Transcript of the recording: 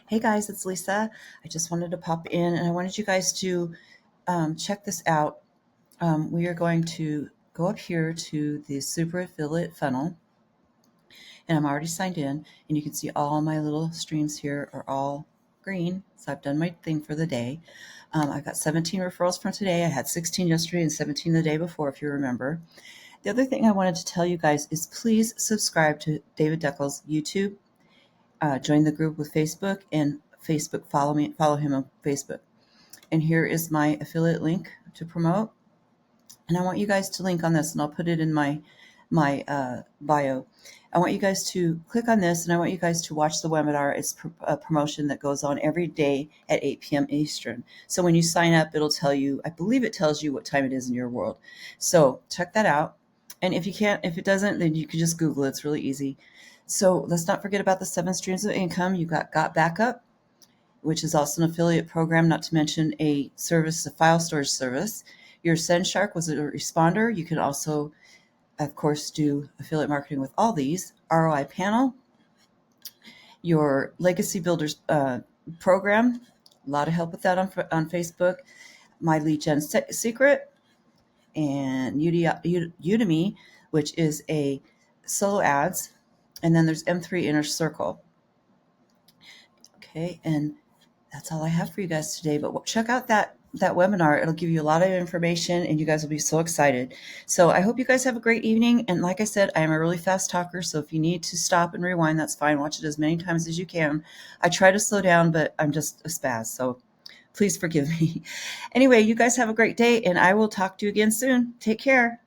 Hey guys, it's Lisa. I just wanted to pop in and I wanted you guys to check this out. We are going to go up here to the Super Affiliate Funnel, and I'm already signed in, and you can see all my little streams here are all green. So I've done my thing for the day. I've got 17 referrals from today. I had 16 yesterday and 17 the day before, if you remember. The other thing I wanted to tell you guys is please subscribe to David Deckel's YouTube. Join the group with Facebook, and Facebook follow him on Facebook. And here is my affiliate link to promote. And I want you guys to link on this, and I'll put it in my bio. I want you guys to click on this, and I want you guys to watch the webinar. It's a promotion that goes on every day at 8 p.m. Eastern. So when you sign up, it'll tell you, I believe it tells you what time it is in your world. So check that out. And if it doesn't, then you can just Google it. It's really easy. So let's not forget about the 7 streams of income. You got Backup, which is also an affiliate program, not to mention a file storage service. Your SendShark was a responder. You can also, of course, do affiliate marketing with all these. ROI Panel, your Legacy Builders program, a lot of help with that on Facebook. My Lead Gen Secret, and Udemy, which is a solo ads. And then there's M3 Inner Circle. Okay, and that's all I have for you guys today. But check out that webinar. It'll give you a lot of information, and you guys will be so excited. So I hope you guys have a great evening. And like I said, I am a really fast talker, so if you need to stop and rewind, that's fine. Watch it as many times as you can. I try to slow down, but I'm just a spaz, so please forgive me. Anyway, you guys have a great day, and I will talk to you again soon. Take care.